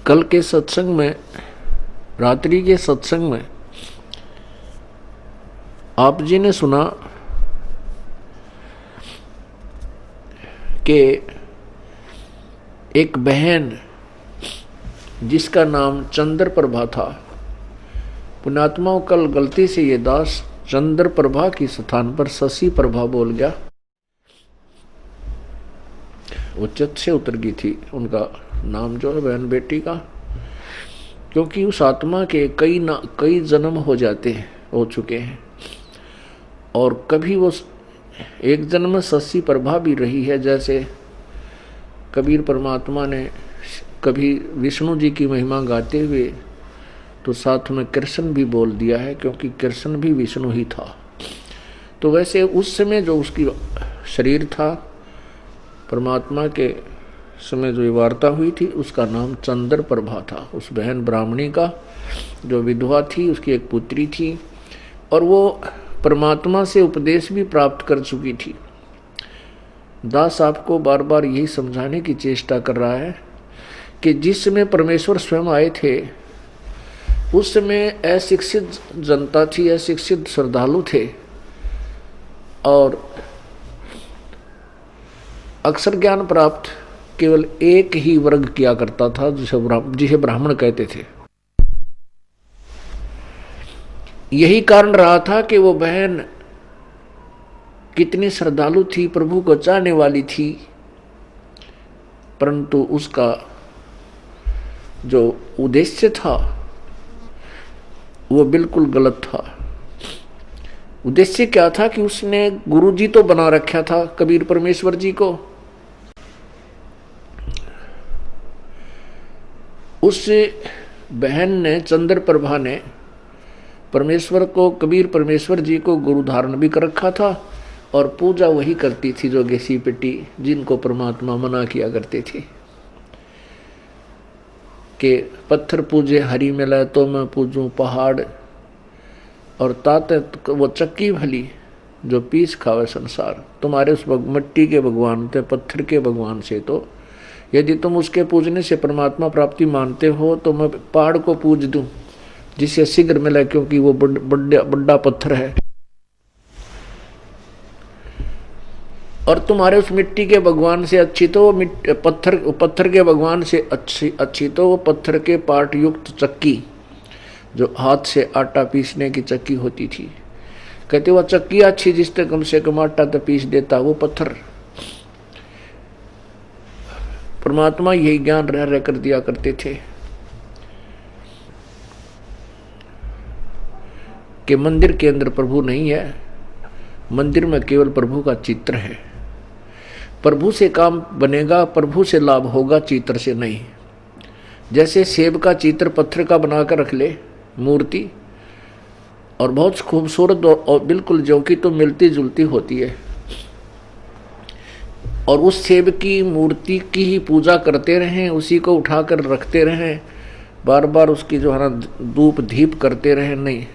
कल के सत्संग में, रात्रि के सत्संग में आप जी ने सुना कि एक बहन जिसका नाम चंद्र प्रभा था, पुण्यात्माओं कल गलती से ये दास चंद्र प्रभा की स्थान पर शशि प्रभा बोल गया। वो चित्त से उतर गई थी उनका नाम जो है बहन बेटी का, क्योंकि उस आत्मा के कई जन्म हो चुके हैं और कभी वो एक जन्म में शशि प्रभा भी रही है। जैसे कबीर परमात्मा ने कभी विष्णु जी की महिमा गाते हुए तो साथ में कृष्ण भी बोल दिया है, क्योंकि कृष्ण भी विष्णु ही था। तो वैसे उस समय जो उसकी शरीर था, परमात्मा के समय जो वार्ता हुई थी, उसका नाम चंद्र प्रभा था। उस बहन ब्राह्मणी का जो विधवा थी, उसकी एक पुत्री थी और वो परमात्मा से उपदेश भी प्राप्त कर चुकी थी। दास आपको बार बार यही समझाने की चेष्टा कर रहा है कि जिस समय परमेश्वर स्वयं आए थे, उस समय अशिक्षित जनता थी, अशिक्षित श्रद्धालु थे और अक्षर ज्ञान प्राप्त केवल एक ही वर्ग किया करता था, जिसे ब्राह्मण कहते थे। यही कारण रहा था कि वो बहन कितनी श्रद्धालु थी, प्रभु को चाहने वाली थी, परंतु उसका जो उद्देश्य था वो बिल्कुल गलत था। उद्देश्य क्या था कि उसने गुरु जी तो बना रखा था कबीर परमेश्वर जी को, उस बहन ने चंद्र प्रभा ने परमेश्वर को, कबीर परमेश्वर जी को गुरु धारण भी कर रखा था और पूजा वही करती थी जो घिसी पिटी, जिनको परमात्मा मना किया करते थे कि पत्थर पूजे हरि मिले तो मैं पूजूं पहाड़, और ताते वो चक्की भली जो पीस खावे संसार। तुम्हारे उस मिट्टी के भगवान थे, पत्थर के भगवान से तो यदि तुम उसके पूजने से परमात्मा प्राप्ति मानते हो तो मैं पहाड़ को पूज दूं जिससे शीघ्र मिले, क्योंकि वो बड़ा पत्थर है। और तुम्हारे उस मिट्टी के भगवान से अच्छी तो वो पत्थर के भगवान से अच्छी तो वो पत्थर के पार्ट युक्त चक्की, जो हाथ से आटा पीसने की चक्की होती थी। कहते वो चक्की अच्छी जिससे कम से कम आटा तो पीस देता वो पत्थर। परमात्मा यही ज्ञान रह कर दिया करते थे कि मंदिर के अंदर प्रभु नहीं है, मंदिर में केवल प्रभु का चित्र है। प्रभु से काम बनेगा, प्रभु से लाभ होगा, चित्र से नहीं। जैसे सेब का चित्र पत्थर का बनाकर रख ले मूर्ति, और बहुत खूबसूरत और बिल्कुल जो कि तो मिलती जुलती होती है, और उस सेब की मूर्ति की ही पूजा करते रहें, उसी को उठाकर रखते रहें, बार बार उसकी जो है ना धूप दीप करते रहें, नहीं,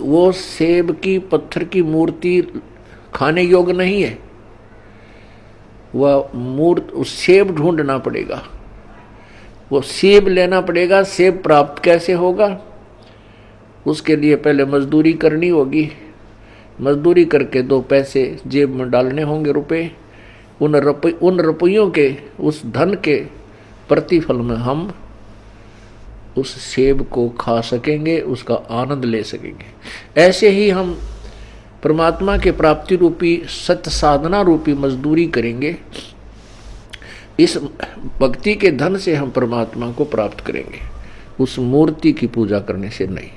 वो सेब की पत्थर की मूर्ति खाने योग्य नहीं है। वह उस सेब ढूंढना पड़ेगा, वो सेब लेना पड़ेगा। सेब प्राप्त कैसे होगा? उसके लिए पहले मजदूरी करनी होगी, मजदूरी करके 2 पैसे जेब में डालने होंगे, रुपए। उन रुपयों के, उस धन के प्रतिफल में हम उस सेब को खा सकेंगे, उसका आनंद ले सकेंगे। ऐसे ही हम परमात्मा के प्राप्ति रूपी सत्य साधना रूपी मजदूरी करेंगे। इस भक्ति के धन से हम परमात्मा को प्राप्त करेंगे, उस मूर्ति की पूजा करने से नहीं।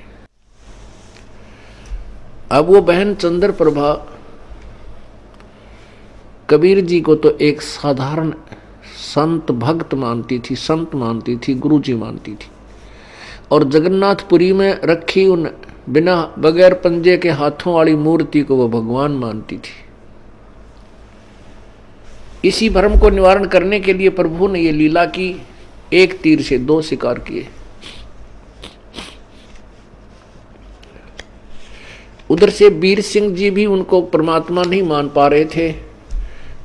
अब वो बहन चंद्र प्रभा कबीर जी को तो एक साधारण संत भक्त मानती थी, संत मानती थी, गुरु जी मानती थी, और जगन्नाथपुरी में रखी उन बिना बगैर पंजे के हाथों वाली मूर्ति को वो भगवान मानती थी। इसी भ्रम को निवारण करने के लिए प्रभु ने ये लीला की, एक तीर से 2 शिकार किए। उधर से वीर सिंह जी भी उनको परमात्मा नहीं मान पा रहे थे,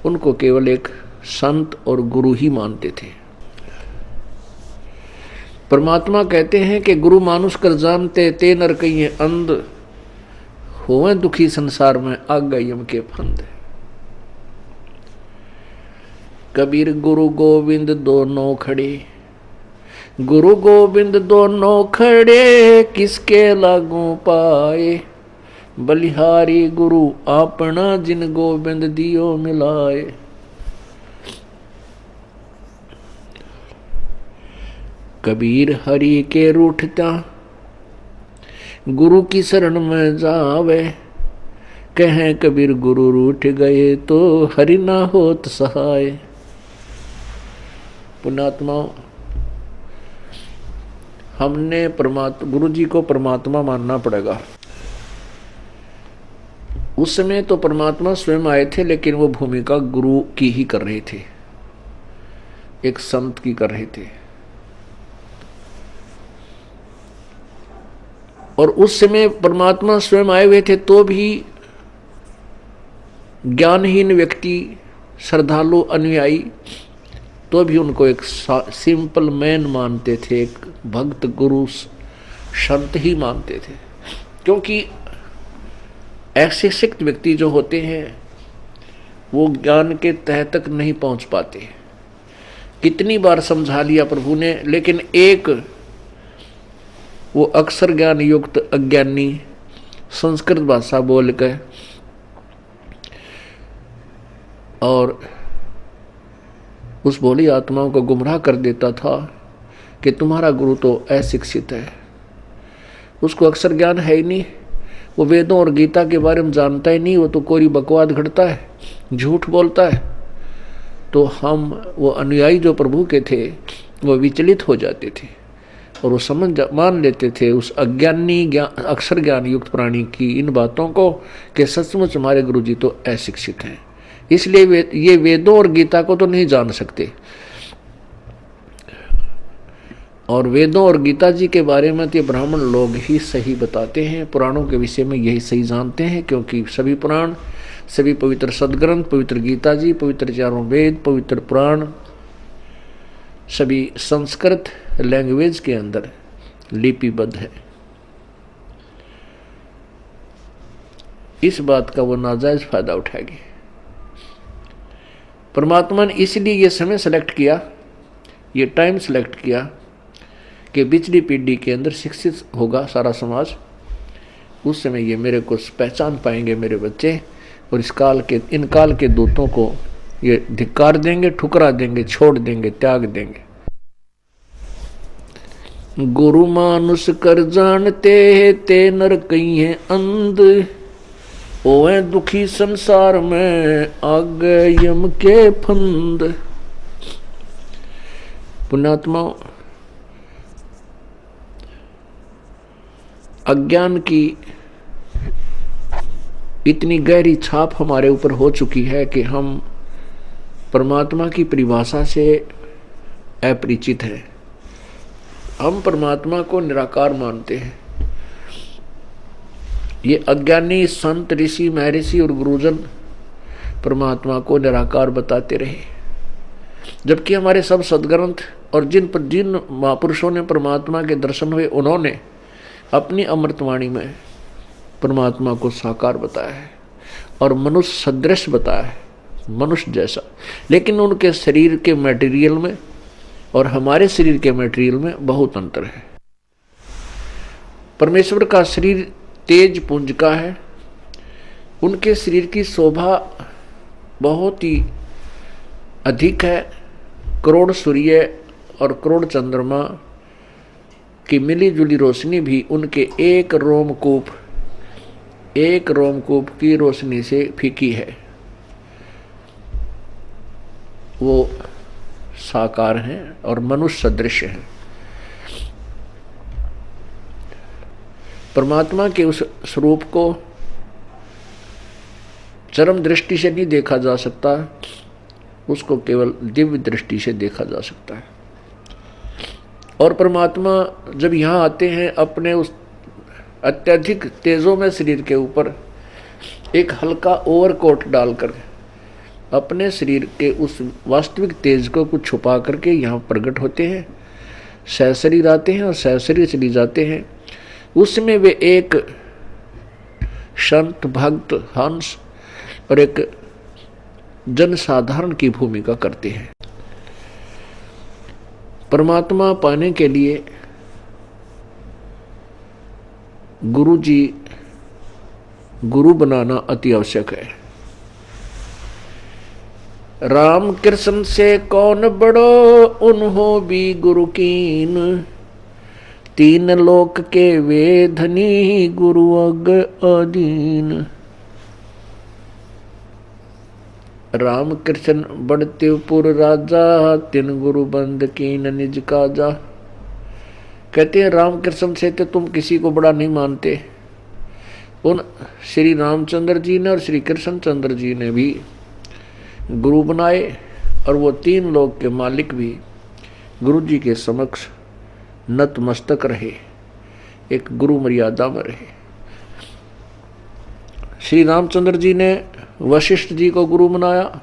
उनको केवल एक संत और गुरु ही मानते थे। परमात्मा कहते हैं कि गुरु मानुष कर जानते ते नर कहिए अंध, होवे दुखी संसार में आ गए यम के फंद। कबीर गुरु गोविंद दोनों खड़े, गुरु गोविंद दोनों खड़े, किसके लागू पाए, बलिहारी गुरु अपना जिन गोविंद दियो मिलाए। कबीर हरि के रूठता, गुरु की शरण में जावे, कहें कबीर गुरु रूठ गए तो हरि ना होत सहाय। पुण्यात्मा, हमने गुरु जी को परमात्मा मानना पड़ेगा। उस समय तो परमात्मा स्वयं आए थे, लेकिन वो भूमिका गुरु की ही कर रहे थे, एक संत की कर रहे थे। और उस समय परमात्मा स्वयं आए हुए थे तो भी ज्ञानहीन व्यक्ति, श्रद्धालु, अनुयायी, तो भी उनको एक सिंपल मैन मानते थे, एक भक्त गुरु संत ही मानते थे। क्योंकि ऐसे शिक्षित व्यक्ति जो होते हैं वो ज्ञान के तह तक नहीं पहुंच पाते। कितनी बार समझा लिया प्रभु ने, लेकिन एक वो अक्षर ज्ञान युक्त अज्ञानी संस्कृत भाषा बोल कर और उस भोली आत्माओं को गुमराह कर देता था कि तुम्हारा गुरु तो अशिक्षित है, उसको अक्षर ज्ञान है ही नहीं, वो वेदों और गीता के बारे में जानता ही नहीं, वो तो कोरी बकवाद घड़ता है, झूठ बोलता है। तो हम वो अनुयायी जो प्रभु के थे वो विचलित हो जाते थे और वो मान लेते थे उस अज्ञानी अक्षर ज्ञान युक्त प्राणी की इन बातों को कि सचमुच हमारे गुरु जी तो अशिक्षित हैं, इसलिए ये वेदों और गीता को तो नहीं जान सकते। और वेदों और गीता जी के बारे में तो ब्राह्मण लोग ही सही बताते हैं, पुराणों के विषय में यही सही जानते हैं, क्योंकि सभी पुराण, सभी पवित्र सदग्रंथ, पवित्र गीता जी, पवित्र चारों वेद, पवित्र पुराण सभी संस्कृत लैंग्वेज के अंदर लिपिबद्ध है। इस बात का वो नाजायज फायदा उठाएगी। परमात्मा ने इसलिए ये समय सेलेक्ट किया, ये टाइम सेलेक्ट किया कि पिछली पीढ़ी के अंदर शिक्षित होगा सारा समाज, उस समय ये मेरे को पहचान पाएंगे मेरे बच्चे, और इन काल के दूतों को ये धिक्कार देंगे, ठुकरा देंगे, छोड़ देंगे, त्याग देंगे। गुरु मानुष कर जानते ते नर कहिए अंध, ओए दुखी संसार में आगे यम के फंद। पुण्यात्मा, अज्ञान की इतनी गहरी छाप हमारे ऊपर हो चुकी है कि हम परमात्मा की परिभाषा से अपरिचित हैं। हम परमात्मा को निराकार मानते हैं। ये अज्ञानी संत, ऋषि, महर्षि और गुरुजन परमात्मा को निराकार बताते रहे, जबकि हमारे सब सदग्रंथ और जिन महापुरुषों ने परमात्मा के दर्शन हुए, उन्होंने अपनी अमृतवाणी में परमात्मा को साकार बताया है और मनुष्य सदृश बताया है, मनुष्य जैसा। लेकिन उनके शरीर के मटेरियल में और हमारे शरीर के मटेरियल में बहुत अंतर है। परमेश्वर का शरीर तेज पुंज का है, उनके शरीर की शोभा बहुत ही अधिक है। करोड़ सूर्य और करोड़ चंद्रमा की मिली जुली रोशनी भी उनके एक रोमकूप की रोशनी से फीकी है। वो साकार हैं और मनुष्य सदृश हैं। परमात्मा के उस स्वरूप को चरम दृष्टि से नहीं देखा जा सकता, उसको केवल दिव्य दृष्टि से देखा जा सकता है। और परमात्मा जब यहाँ आते हैं, अपने उस अत्यधिक तेजों में शरीर के ऊपर एक हल्का ओवरकोट डालकर अपने शरीर के उस वास्तविक तेज को कुछ छुपा करके यहाँ प्रकट होते हैं। सहशरीर आते हैं और सहशरीर चली जाते हैं। उसमें वे एक संत, भक्त, हंस और एक जनसाधारण की भूमिका करते हैं। परमात्मा पाने के लिए गुरु जी, गुरु बनाना अति आवश्यक है। राम कृष्ण से कौन बड़ो, उन्हों भी गुरु कीन, तीन लोक के वे धनी, गुरु अग अधीन। राम कृष्ण बढ़ते पुर राजा, तीन गुरु बंद कीन निज काजा। कहते हैं राम कृष्ण से तो तुम किसी को बड़ा नहीं मानते। उन श्री रामचंद्र जी ने और श्री कृष्ण चंद्र जी ने भी गुरु बनाए और वो तीन लोक के मालिक भी गुरु जी के समक्ष नतमस्तक रहे, एक गुरु मर्यादा में रहे। श्री रामचंद्र जी ने वशिष्ठ जी को गुरु बनाया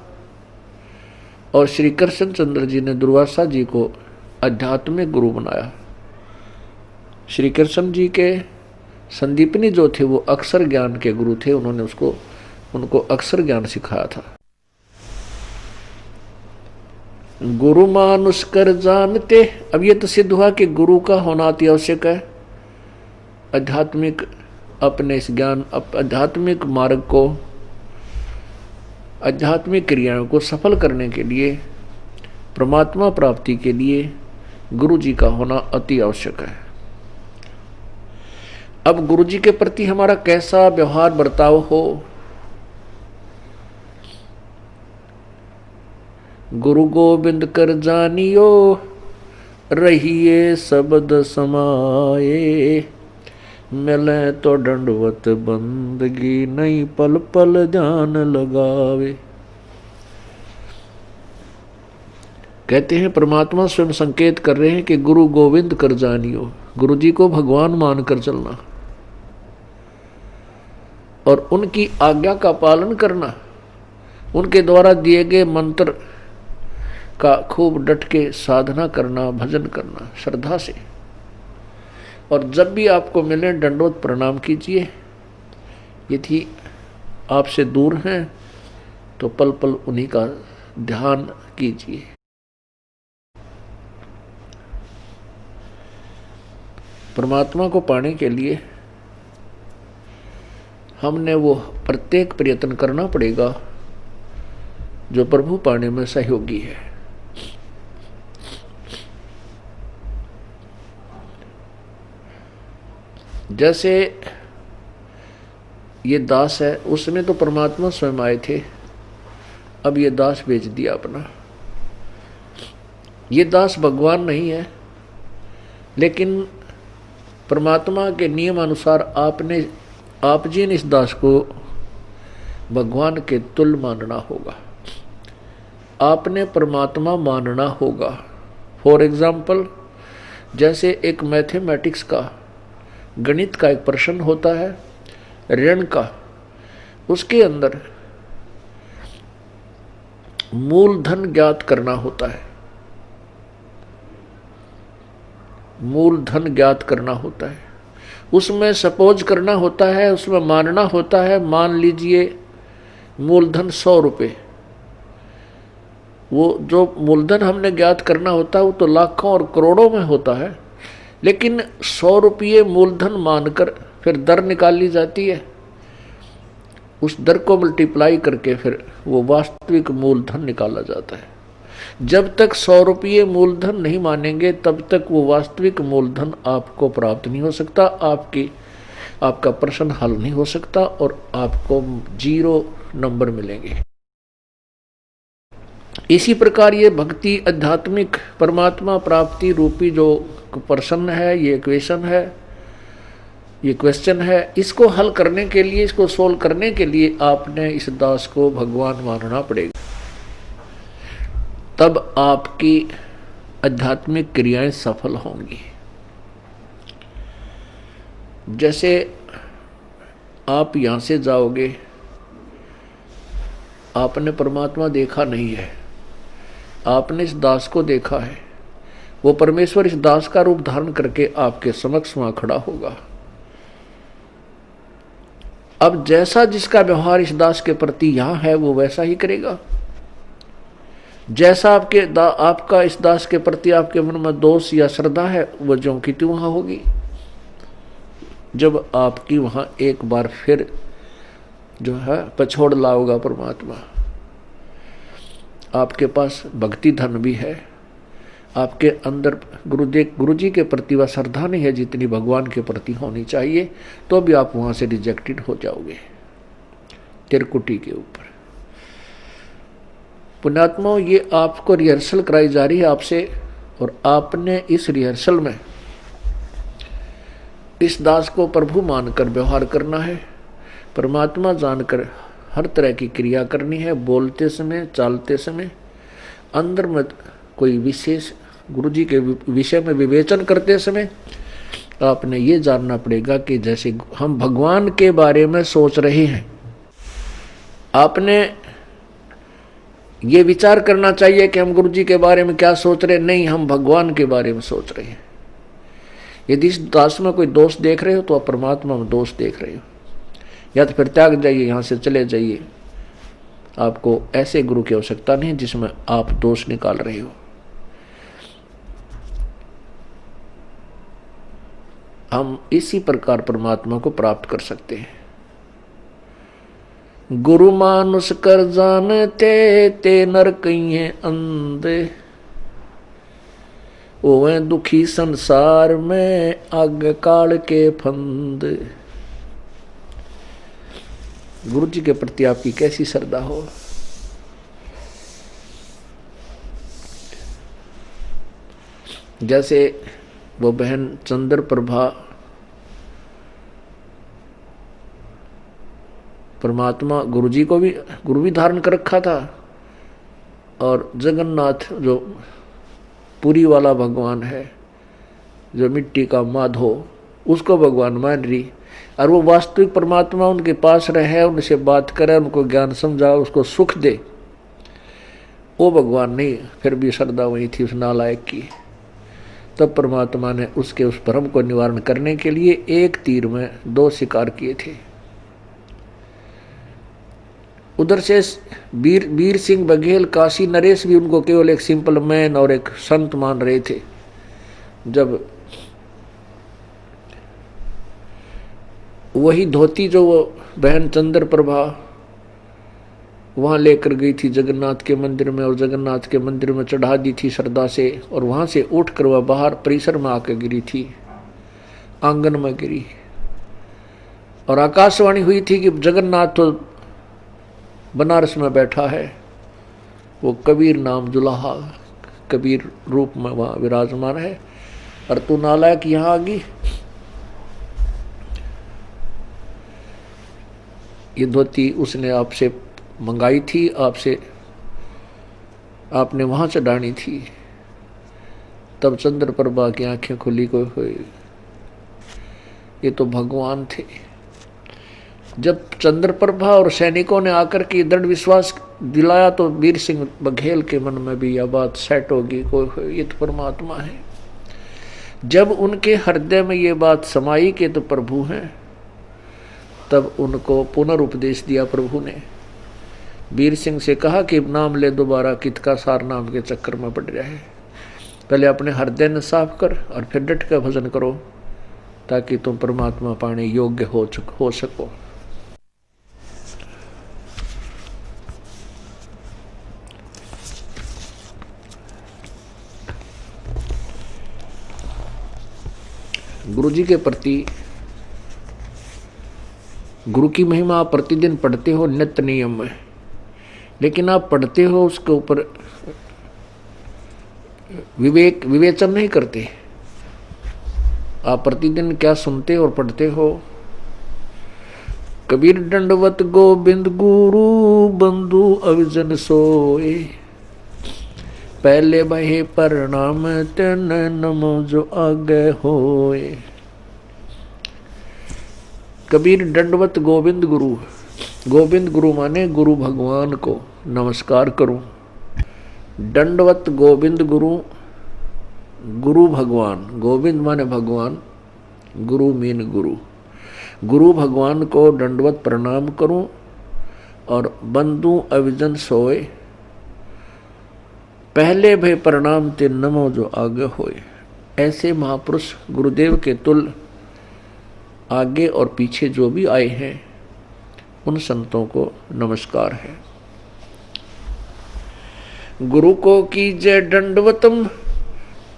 और श्री कृष्ण चंद्र जी ने दुर्वासा जी को आध्यात्मिक गुरु बनाया। श्री कृष्ण जी के संदीपनी जो थे वो अक्षर ज्ञान के गुरु थे, उन्होंने उनको अक्षर ज्ञान सिखाया था। गुरु मानुष कर जानते, अब ये तो सिद्ध हुआ कि गुरु का होना अति आवश्यक है। आध्यात्मिक अपने इस ज्ञान, आध्यात्मिक मार्ग को, आध्यात्मिक क्रियाओं को सफल करने के लिए, परमात्मा प्राप्ति के लिए गुरु जी का होना अति आवश्यक है। अब गुरु जी के प्रति हमारा कैसा व्यवहार बर्ताव हो। गुरु गोविंद कर जानियो, रहिए शब्द समाए, मिले तो दंडवत बंदगी, नहीं पल पल ध्यान लगावे। कहते हैं परमात्मा स्वयं संकेत कर रहे हैं कि गुरु गोविंद कर जानियो, गुरु जी को भगवान मानकर चलना और उनकी आज्ञा का पालन करना, उनके द्वारा दिए गए मंत्र का खूब डट के साधना करना, भजन करना श्रद्धा से। और जब भी आपको मिले दंडोत प्रणाम कीजिए। यदि आपसे दूर हैं तो पल पल उन्हीं का ध्यान कीजिए। परमात्मा को पाने के लिए हमने वो प्रत्येक प्रयत्न करना पड़ेगा जो प्रभु पाने में सहयोगी है। जैसे ये दास है, उसमें तो परमात्मा स्वयं आए थे, अब ये दास बेच दिया अपना। ये दास भगवान नहीं है, लेकिन परमात्मा के नियम अनुसार आप जी ने इस दास को भगवान के तुल्य मानना होगा। आपने परमात्मा मानना होगा। फॉर एग्जाम्पल, जैसे एक मैथमेटिक्स का, गणित का एक प्रश्न होता है ऋण का, उसके अंदर मूलधन ज्ञात करना होता है। मूलधन ज्ञात करना होता है, उसमें सपोज करना होता है, उसमें मानना होता है, मान लीजिए मूलधन 100 रुपये। वो जो मूलधन हमने ज्ञात करना होता है वो तो लाखों और करोड़ों में होता है, लेकिन 100 रुपये मूलधन मानकर फिर दर निकाली जाती है। उस दर को मल्टीप्लाई करके फिर वो वास्तविक मूलधन निकाला जाता है। जब तक 100 रुपये मूलधन नहीं मानेंगे तब तक वो वास्तविक मूलधन आपको प्राप्त नहीं हो सकता, आपका प्रश्न हल नहीं हो सकता और आपको 0 नंबर मिलेंगे। इसी प्रकार ये भक्ति, आध्यात्मिक परमात्मा प्राप्ति रूपी जो प्रश्न है, ये इक्वेशन है, ये क्वेश्चन है, इसको हल करने के लिए, इसको सोल्व करने के लिए आपने इस दास को भगवान मानना पड़ेगा। तब आपकी आध्यात्मिक क्रियाएं सफल होंगी। जैसे आप यहां से जाओगे, आपने परमात्मा देखा नहीं है, आपने इस दास को देखा है, वो परमेश्वर इस दास का रूप धारण करके आपके समक्ष वहां खड़ा होगा। अब जैसा जिसका व्यवहार इस दास के प्रति यहां है वो वैसा ही करेगा। जैसा आपका इस दास के प्रति आपके मन में दोष या श्रद्धा है वो ज्यों की त्यों वहां होगी। जब आपकी वहां एक बार फिर जो है पछोड़ लाओगा परमात्मा, आपके पास भक्ति धन भी है, आपके अंदर गुरु जी के प्रति वह श्रद्धा नहीं है जितनी भगवान के प्रति होनी चाहिए, तो भी आप वहां से रिजेक्टेड हो जाओगे तिरकुटी के ऊपर। पुण्यात्माओं, ये आपको रिहर्सल कराई जा रही है आपसे, और आपने इस रिहर्सल में इस दास को प्रभु मानकर व्यवहार करना है, परमात्मा जानकर हर तरह की क्रिया करनी है। बोलते समय, चालते समय, अंदर में कोई विशेष गुरु जी के विषय में विवेचन करते समय आपने ये जानना पड़ेगा कि जैसे हम भगवान के बारे में सोच रहे हैं, आपने ये विचार करना चाहिए कि हम गुरु जी के बारे में क्या सोच रहे हैं। नहीं, हम भगवान के बारे में सोच रहे हैं। यदि इस दास में कोई दोष देख रहे हो तो आप परमात्मा में दोष देख रहे हो, या तो फिर त्याग जाइए, यहां से चले जाइए। आपको ऐसे गुरु की आवश्यकता नहीं जिसमें आप दोष निकाल रहे हो। हम इसी प्रकार परमात्मा को प्राप्त कर सकते हैं। गुरु मानुष कर जानते ते नर कहिए अंधे, ओवे दुखी संसार में आग काल के फंद। गुरु जी के प्रति आपकी कैसी श्रद्धा हो। जैसे वो बहन चंद्र प्रभा परमात्मा गुरु जी को भी गुरु भी धारण कर रखा था, और जगन्नाथ जो पुरी वाला भगवान है, जो मिट्टी का माधो, उसको भगवान मान रही, और वो वास्तविक परमात्मा उनके पास रहे, उनसे बात करे, उनको ज्ञान समझा, उसको सुख दे, वो भगवान नहीं। फिर भी श्रद्धा वही थी उस नालायक की। तब परमात्मा ने उसके उस भ्रम को निवारण करने के लिए एक तीर में दो शिकार किए थे। उधर से वीर सिंह बघेल, काशी नरेश भी उनको केवल एक सिंपल मैन और एक संत मान रहे थे। जब वही धोती जो वो बहन चंद्र प्रभा वहां लेकर गई थी जगन्नाथ के मंदिर में, और जगन्नाथ के मंदिर में चढ़ा दी थी श्रद्धा से, और वहां से उठकर वह बाहर परिसर में आकर गिरी थी, आंगन में गिरी, और आकाशवाणी हुई थी कि जगन्नाथ तो बनारस में बैठा है, वो कबीर नाम जुलाहा कबीर रूप में वहां विराजमान है, और तू नालायक यहां आ गई। ये धोती उसने आपसे मंगाई थी, आपसे आपने वहां चढ़ानी थी। तब चंद्र प्रभा की आंखें खुली को हुई, ये तो भगवान थे। जब चंद्र प्रभा और सैनिकों ने आकर के दृढ़ विश्वास दिलाया तो वीर सिंह बघेल के मन में भी यह बात सेट होगी, कोई ये तो परमात्मा है। जब उनके हृदय में ये बात समाई कि तो प्रभु हैं, तब उनको पुनरुपदेश दिया प्रभु ने। वीर सिंह से कहा कि नाम ले दोबारा, कित का सार नाम के चक्कर में पड़ रहा है। पहले अपने हृदय ने साफ कर और फिर डट कर भजन करो, ताकि तुम परमात्मा पाने योग्य हो सको। गुरु जी के प्रति गुरु की महिमा आप प्रतिदिन पढ़ते हो नित्य नियम में, लेकिन आप पढ़ते हो उसके ऊपर विवेचन नहीं करते। आप प्रतिदिन क्या सुनते और पढ़ते हो। कबीर दंडवत गोविंद गुरु बंधु अविजन सोए, पहले बहे प्रणाम तेन नमो जो आगे होए। कबीर दंडवत गोविंद गुरु, गोविंद गुरु माने गुरु भगवान को नमस्कार करूं। दंडवत गोविंद गुरु गुरु भगवान, गोविंद माने भगवान, गुरु मीन गुरु, गुरु भगवान को दंडवत प्रणाम करूं और बंदू अविजन सोए, पहले भय प्रणाम ते नमो जो आगे होए। ऐसे महापुरुष गुरुदेव के तुल आगे और पीछे जो भी आए हैं उन संतों को नमस्कार है। गुरु को कीजय दंडवतम,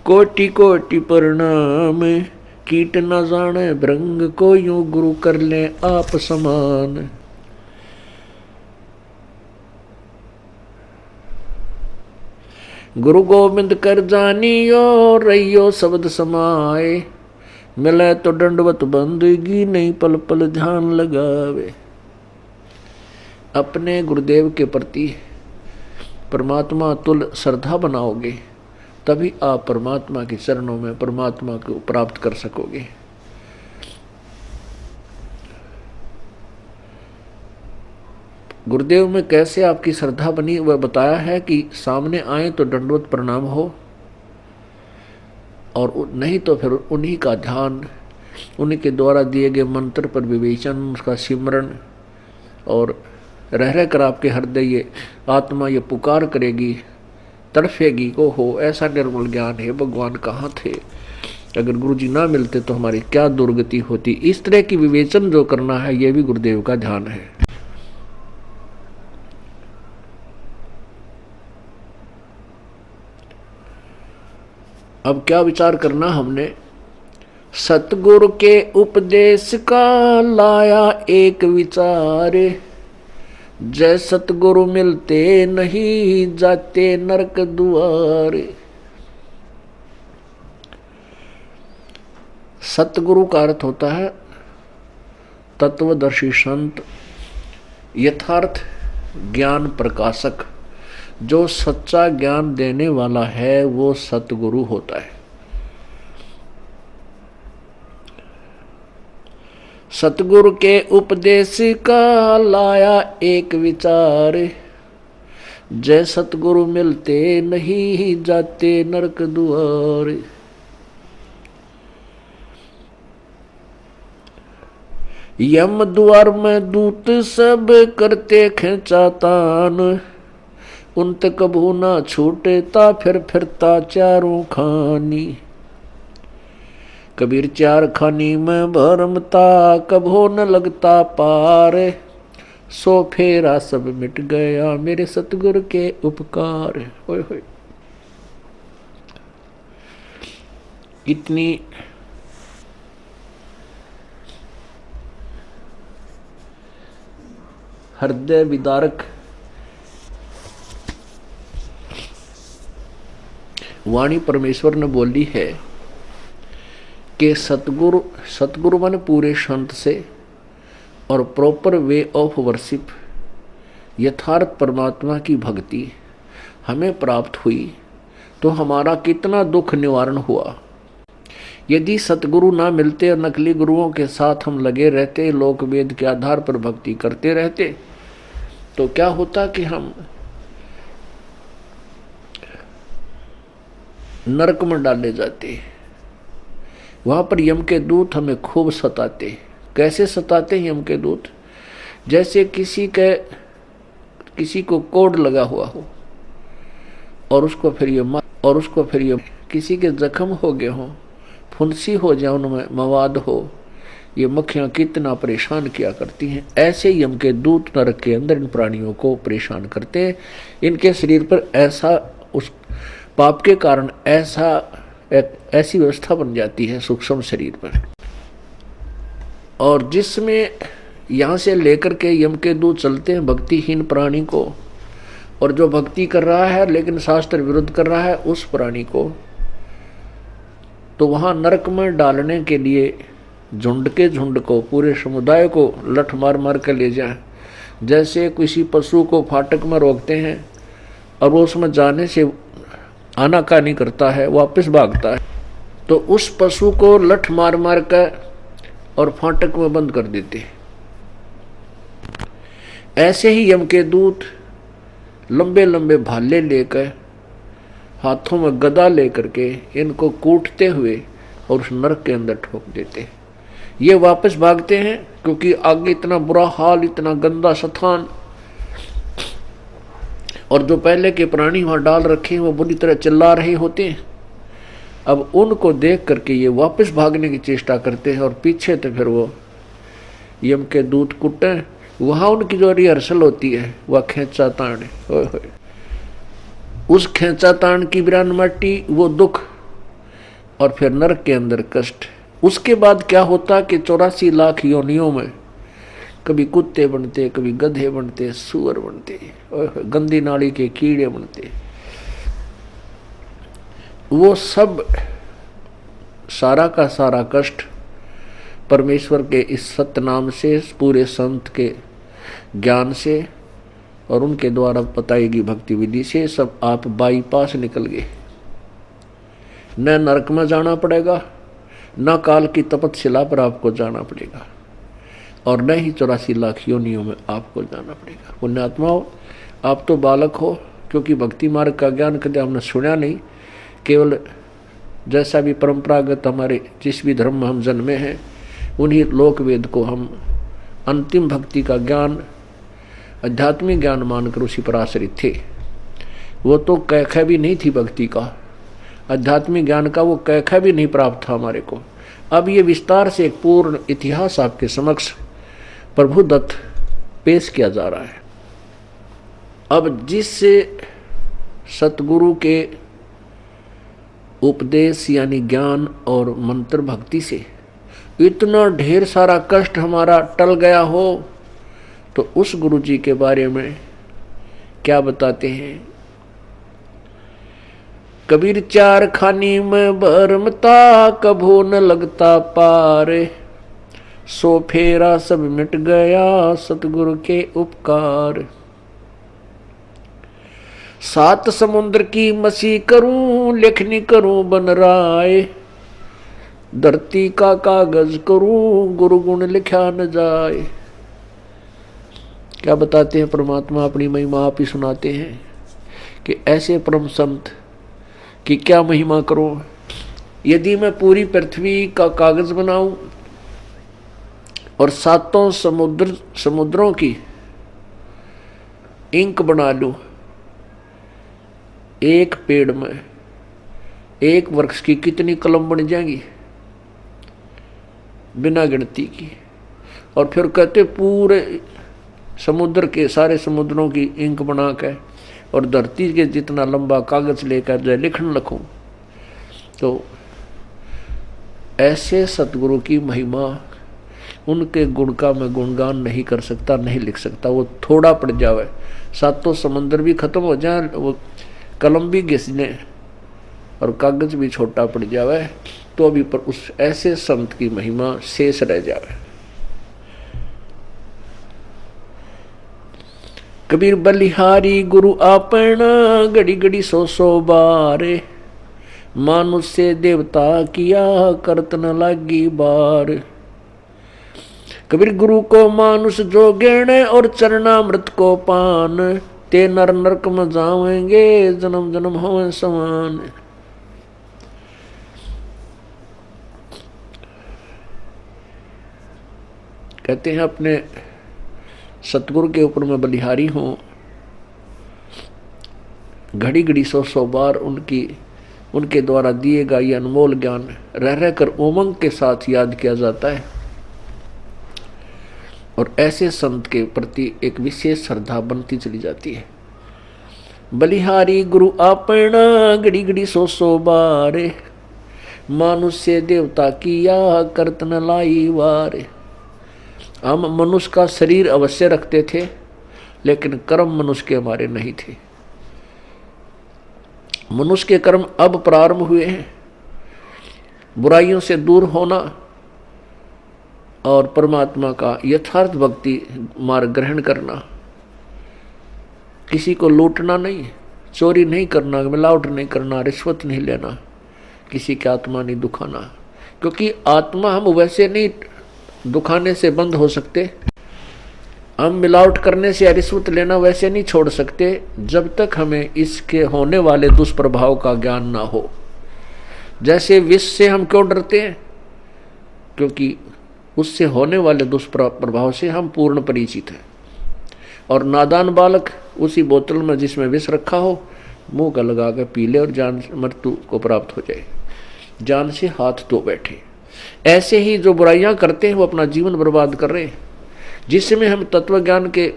कोटि कोटि प्रणाम, कीट न जाने भृंग को यूं गुरु कर ले आप समान। गुरु गोविंद कर जानियो, रहियो शब्द समाए, मिले तो दंडवत बंदगी, नहीं पल पल ध्यान लगावे। अपने गुरुदेव के प्रति परमात्मा तुल श्रद्धा बनाओगे तभी आप परमात्मा के चरणों में परमात्मा को प्राप्त कर सकोगे। गुरुदेव में कैसे आपकी श्रद्धा बनी वह बताया है कि सामने आए तो दंडवत प्रणाम हो, और नहीं तो फिर उन्हीं का ध्यान, उन्हीं के द्वारा दिए गए मंत्र पर विवेचन, उसका सिमरण, और रह रह कर आपके हृदय ये आत्मा ये पुकार करेगी, तड़फेगी को हो ऐसा निर्मल ज्ञान है भगवान कहाँ थे, अगर गुरु जी ना मिलते तो हमारी क्या दुर्गति होती। इस तरह की विवेचन जो करना है ये भी गुरुदेव का ध्यान है। अब क्या विचार करना हमने, सतगुरु के उपदेश का लाया एक विचार, जय सतगुरु मिलते नहीं जाते नरक द्वार। सतगुरु का अर्थ होता है तत्वदर्शी संत, यथार्थ ज्ञान प्रकाशक। जो सच्चा ज्ञान देने वाला है वो सतगुरु होता है। सतगुरु के उपदेश का लाया एक विचार, जय सतगुरु मिलते नहीं जाते नरक द्वार। यम द्वार में दूत सब करते खेचातान, उन तक कभू ना छूटेता फिर फिरता चारों खानी। कबीर चार खानी में भरमता, कभो न लगता पार, सो फेरा सब मिट गया मेरे सतगुरु के उपकार। होय होय, इतनी हृदय विदारक वाणी परमेश्वर ने बोली है कि सतगुरु माने पूरे संत से और प्रॉपर वे ऑफ वर्शिप, यथार्थ परमात्मा की भक्ति हमें प्राप्त हुई तो हमारा कितना दुख निवारण हुआ। यदि सतगुरु ना मिलते और नकली गुरुओं के साथ हम लगे रहते, लोक वेद के आधार पर भक्ति करते रहते, तो क्या होता कि हम नरक में डाले जाते। वहां पर यम के दूत हमें खूब सताते। कैसे सताते हैं यम के दूत? जैसे किसी को कोड लगा हुआ हो और उसको फिर ये किसी के जख्म हो गए हों, फुंसी हो जाए, उनमें मवाद हो, ये मक्खियां कितना परेशान किया करती हैं। ऐसे यम के दूत नरक के अंदर इन प्राणियों को परेशान करते हैं। इनके शरीर पर ऐसा उस पाप के कारण ऐसी व्यवस्था बन जाती है सूक्ष्म शरीर पर, और जिसमें यहाँ से लेकर के यम के दूत चलते हैं भक्तिहीन प्राणी को, और जो भक्ति कर रहा है लेकिन शास्त्र विरुद्ध कर रहा है उस प्राणी को, तो वहाँ नरक में डालने के लिए झुंड के झुंड को, पूरे समुदाय को लठ मार मार कर ले जाए। जैसे किसी पशु को फाटक में रोकते हैं और वो उसमें जाने से आनाकानी करता है, वापस भागता है, तो उस पशु को लठ मार मार कर और फाटक में बंद कर देते। ऐसे ही यम के दूत लंबे लंबे भाले लेकर हाथों में गदा लेकर के इनको कूटते हुए और उस नरक के अंदर ठोक देते हैं। ये वापस भागते हैं क्योंकि आगे इतना बुरा हाल, इतना गंदा स्थान, और जो पहले के प्राणी वहां डाल रखे हैं वो बुरी तरह चिल्ला रहे होते हैं। अब उनको देख करके ये वापस भागने की चेष्टा करते हैं और पीछे तो फिर वो यम के दूत कुटे। वहां उनकी जो रिहर्सल होती है वह खेचा ताण है। उस खेचा ताण की बिरान माटी, वो दुख, और फिर नरक के अंदर कष्ट। उसके बाद क्या होता कि 84 लाख योनियों में कभी कुत्ते बनते, कभी गधे बनते, सुअर बनते, गंदी नाली के कीड़े बनते। वो सब सारा का सारा कष्ट परमेश्वर के इस सत्य नाम से, पूरे संत के ज्ञान से और उनके द्वारा बताई गई भक्ति विधि से सब आप बाईपास निकल गए। न नरक में जाना पड़ेगा, न काल की तपतशिला पर आपको जाना पड़ेगा, और न ही 84 लाख योनियों में आपको जाना पड़ेगा। पुण्यात्माओं, आप तो बालक हो, क्योंकि भक्ति मार्ग का ज्ञान कभी हमने सुना नहीं। केवल जैसा भी परंपरागत हमारे जिस भी धर्म में हम जन्मे हैं उन्हीं लोक वेद को हम अंतिम भक्ति का ज्ञान, आध्यात्मिक ज्ञान मानकर उसी पर आश्रित थे। वो तो कैखा भी नहीं थी भक्ति का, आध्यात्मिक ज्ञान का वो कैखा भी नहीं प्राप्त था हमारे को। अब ये विस्तार से एक पूर्ण इतिहास आपके समक्ष प्रभु दत्त पेश किया जा रहा है। अब जिससे सतगुरु के उपदेश यानी ज्ञान और मंत्र भक्ति से इतना ढेर सारा कष्ट हमारा टल गया हो, तो उस गुरु जी के बारे में क्या बताते हैं। कबीर चार खानी में भरमता, कभो न लगता पार, सो फेरा सब मिट गया सतगुरु के उपकार। 7 समुद्र की मसी करूं, लेखनी करूं बन राय, धरती का कागज करूं, गुरु गुण लिखा न जाए। क्या बताते हैं परमात्मा, अपनी महिमा आप ही सुनाते हैं कि ऐसे परम संत कि क्या महिमा करो। यदि मैं पूरी पृथ्वी का कागज बनाऊं और 7 समुद्रों की इंक बना लूं, एक पेड़ में एक वृक्ष की कितनी कलम बन जाएंगी, बिना गिनती की। और फिर कहते पूरे समुद्र के सारे समुद्रों की इंक बना के और धरती के जितना लंबा कागज लेकर जो लिखने लगूं। तो ऐसे सतगुरु की महिमा, उनके गुण का मैं गुणगान नहीं कर सकता, नहीं लिख सकता। वो थोड़ा पड़ जावे, 7 समुद्र भी खत्म हो जाए, वो कलम भी घिसने और कागज भी छोटा पड़ जावे, तो अभी पर उस ऐसे संत की महिमा शेष रह जावे। कबीर बलिहारी गुरु आपना, घड़ी घड़ी 100 बार, मानुष से देवता किया करत न लागी बार। कबीर गुरु को मानुष जो गेणे, और चरणामृत को पान, ते नर नरक में जावेंगे जन्म जन्म होवे समान। कहते हैं अपने सतगुरु के ऊपर मैं बलिहारी हूं, घड़ी घड़ी 100 बार उनके द्वारा दिए गए ये अनमोल ज्ञान रह रहकर उमंग के साथ याद किया जाता है। और ऐसे संत के प्रति एक विशेष श्रद्धा बनती चली जाती है। बलिहारी गुरु आपना, घड़ी घड़ी 100 बार, मानुष से देवता किया करत न लाई वार। हम मनुष्य का शरीर अवश्य रखते थे, लेकिन कर्म मनुष्य के हमारे नहीं थे। मनुष्य के कर्म अब प्रारंभ हुए हैं, बुराइयों से दूर होना और परमात्मा का यथार्थ भक्ति मार्ग ग्रहण करना। किसी को लूटना नहीं, चोरी नहीं करना, मिलावट नहीं करना, रिश्वत नहीं लेना, किसी की आत्मा नहीं दुखाना, क्योंकि आत्मा हम वैसे नहीं दुखाने से बंद हो सकते। हम मिलावट करने से या रिश्वत लेना वैसे नहीं छोड़ सकते जब तक हमें इसके होने वाले दुष्प्रभाव का ज्ञान ना हो। जैसे विष से हम क्यों डरते हैं? क्योंकि उससे होने वाले दुष्प्रभाव से हम पूर्ण परिचित हैं। और नादान बालक उसी बोतल में जिसमें विष रखा हो मुंह का लगा कर पी ले और जान मृत्यु को प्राप्त हो जाए, जान से हाथ धो बैठे। ऐसे ही जो बुराइयां करते हैं वो अपना जीवन बर्बाद कर रहे हैं। जिसमें हम तत्व ज्ञान के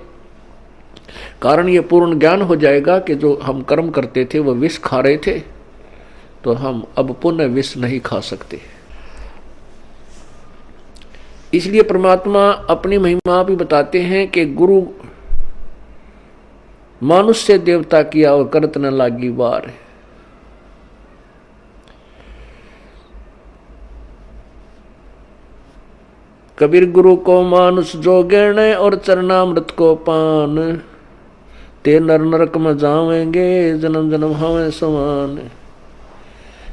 कारण ये पूर्ण ज्ञान हो जाएगा कि जो हम कर्म करते थे वो विष खा रहे थे, तो हम अब पुनः विष नहीं खा सकते। इसलिए परमात्मा अपनी महिमा भी बताते हैं कि गुरु मानुष से देवता किया और करत न लागी बार। कबीर गुरु को मानुष जो गिरण और चरणामृत को पान, ते नर नरक में जावेंगे जन्म जन्म हमें समान।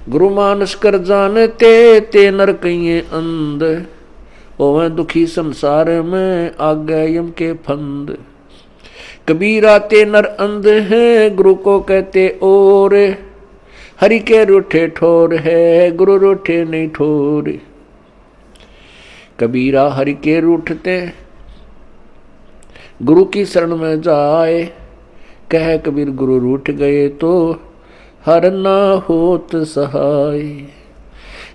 गुरु मानुष कर जानते ते नर कहिए अंध, ओवे दुखी संसार में आगे यम के फंद। कबीरा ते नर अंध है गुरु को कहते और, हरि के रूठे ठोर है गुरु रूठे नहीं ठोर। कबीरा हरि के रूठते गुरु की शरण में जाए, कह कबीर गुरु रूठ गए तो हर ना होत सहाय।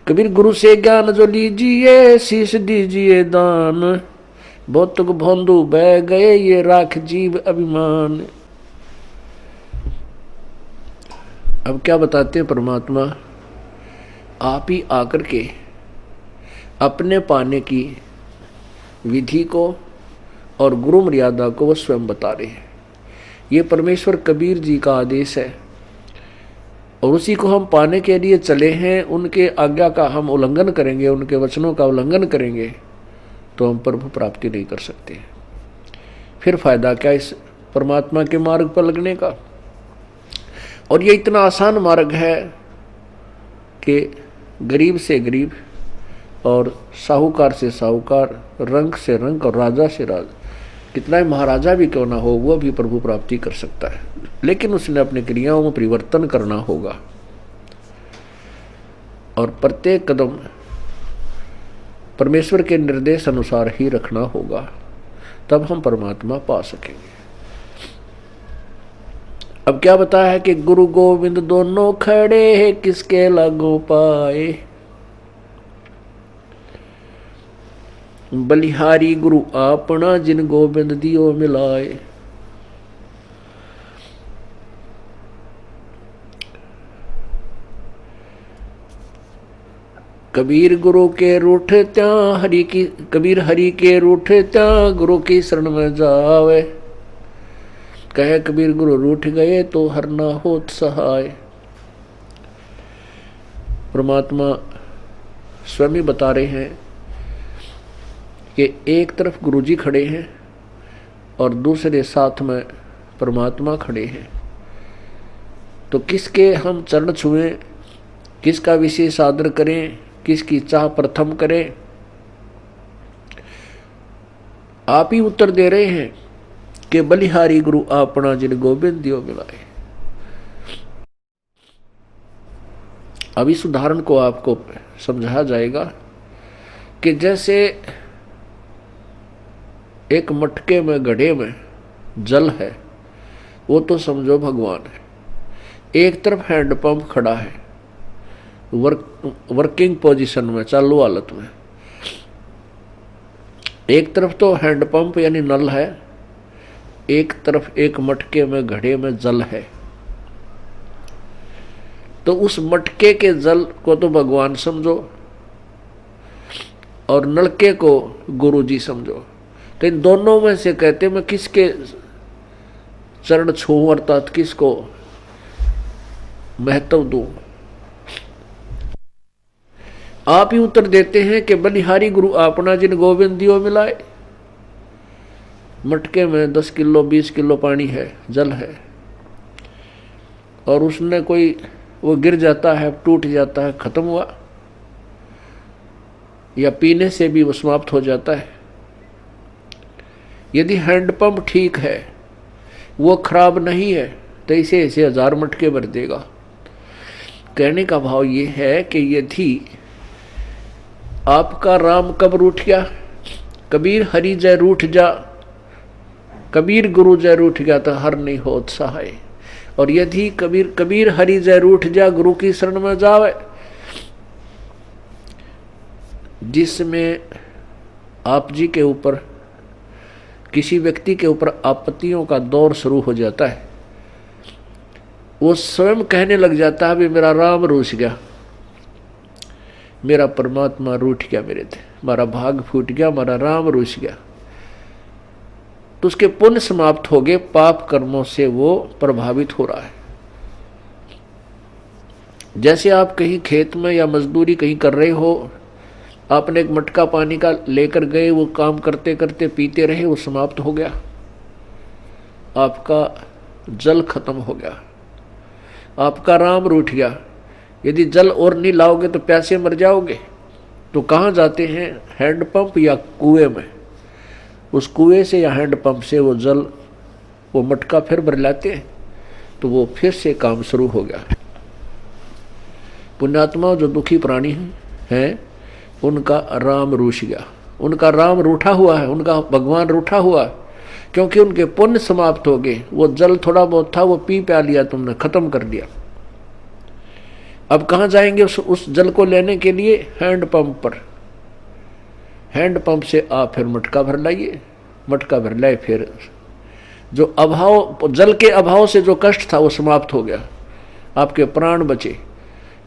कबीर गुरु से ज्ञान जो लीजिए शीश दीजिए दान, भौतुक भोंदू बह गए ये राख जीव अभिमान। अब क्या बताते हैं परमात्मा? आप ही आकर के अपने पाने की विधि को और गुरु मर्यादा को वो स्वयं बता रहे हैं। ये परमेश्वर कबीर जी का आदेश है और उसी को हम पाने के लिए चले हैं। उनके आज्ञा का हम उल्लंघन करेंगे, उनके वचनों का उल्लंघन करेंगे तो हम प्रभु प्राप्ति नहीं कर सकते। फिर फायदा क्या इस परमात्मा के मार्ग पर लगने का? और ये इतना आसान मार्ग है कि गरीब से गरीब और साहूकार से साहूकार, रंक से रंक और राजा से राजा, कितना ही महाराजा भी क्यों ना हो वो भी प्रभु प्राप्ति कर सकता है। लेकिन उसने अपनी क्रियाओं में परिवर्तन करना होगा और प्रत्येक कदम परमेश्वर के निर्देश अनुसार ही रखना होगा, तब हम परमात्मा पा सकेंगे। अब क्या बताया है कि गुरु गोविंद दोनों खड़े हैं किसके लागू पाए। बलिहारी गुरु आपना जिन गोविंद दियो मिलाए। कबीर गुरु के रूठ त्या हरि की, कबीर हरि के रूठ त्या गुरु की शरण में जावे, कहे कबीर गुरु रूठ गए तो हर ना होत सहाय। परमात्मा स्वयं ही बता रहे हैं कि एक तरफ गुरु जी खड़े हैं और दूसरे साथ में परमात्मा खड़े हैं, तो किसके हम चरण छुएं, किसका विशेष आदर करें, किसकी चाह प्रथम करें? आप ही उत्तर दे रहे हैं कि बलिहारी गुरु आपना जिन गोविंद दियो मिलाए। अब इस उदाहरण को आपको समझाया जाएगा कि जैसे एक मटके में गड्ढे में जल है, वो तो समझो भगवान है। एक तरफ हैंडपंप खड़ा है वर्किंग पोजीशन में, चालू हालत में। एक तरफ तो हैंडपंप यानी नल है, एक तरफ एक मटके में घड़े में जल है। तो उस मटके के जल को तो भगवान समझो और नलके को गुरु जी समझो। तो इन दोनों में से कहते मैं किसके चरण छूं अर्थात किसको महत्व दूं? आप ही उत्तर देते हैं कि बलिहारी गुरु आपना जिन गोविंद दियो मिलाए। मटके में 10 किलो 20 किलो पानी है, जल है, और उसने कोई वो गिर जाता है, टूट जाता है, खत्म हुआ, या पीने से भी वो समाप्त हो जाता है। यदि हैंडपंप ठीक है, वो खराब नहीं है, तो इसे ऐसे 1000 मटके भर देगा। कहने का भाव ये है कि यदि आपका राम कब रूठ गया, कबीर हरि जय रूठ जा, कबीर गुरु जय रूठ गया तो हर नहीं होत सहाय। और यदि कबीर हरि जय रूठ जा, गुरु की शरण में जावे, जिसमें आप जी के ऊपर, किसी व्यक्ति के ऊपर आपत्तियों का दौर शुरू हो जाता है, वो स्वयं कहने लग जाता है, भी मेरा राम रूठ गया, मेरा परमात्मा रूठ गया, मेरे थे हमारा भाग फूट गया, हमारा राम रूठ गया, तो उसके पुण्य समाप्त हो गए, पाप कर्मों से वो प्रभावित हो रहा है। जैसे आप कहीं खेत में या मजदूरी कहीं कर रहे हो, आपने एक मटका पानी का लेकर गए, वो काम करते करते पीते रहे, वो समाप्त हो गया, आपका जल खत्म हो गया, आपका राम रूठ गया। यदि जल और नहीं लाओगे तो प्यासे मर जाओगे। तो कहाँ जाते हैं? हैंडपंप या कुएं में। उस कुएं से या हैंडपंप से वो जल, वो मटका फिर भर लाते हैं, तो वो फिर से काम शुरू हो गया। पुण्यात्मा जो दुखी प्राणी हैं, उनका राम रूठ गया, उनका राम रूठा हुआ है, उनका भगवान रूठा हुआ है, क्योंकि उनके पुण्य समाप्त हो गए। वो जल थोड़ा बहुत था, वो पी प्या लिया तुमने, खत्म कर दिया। अब कहाँ जाएंगे उस जल को लेने के लिए? हैंडपंप पर। हैंडपंप से आप फिर मटका भर लाइए, मटका भर लाए, फिर जो अभाव, जल के अभाव से जो कष्ट था वो समाप्त हो गया, आपके प्राण बचे।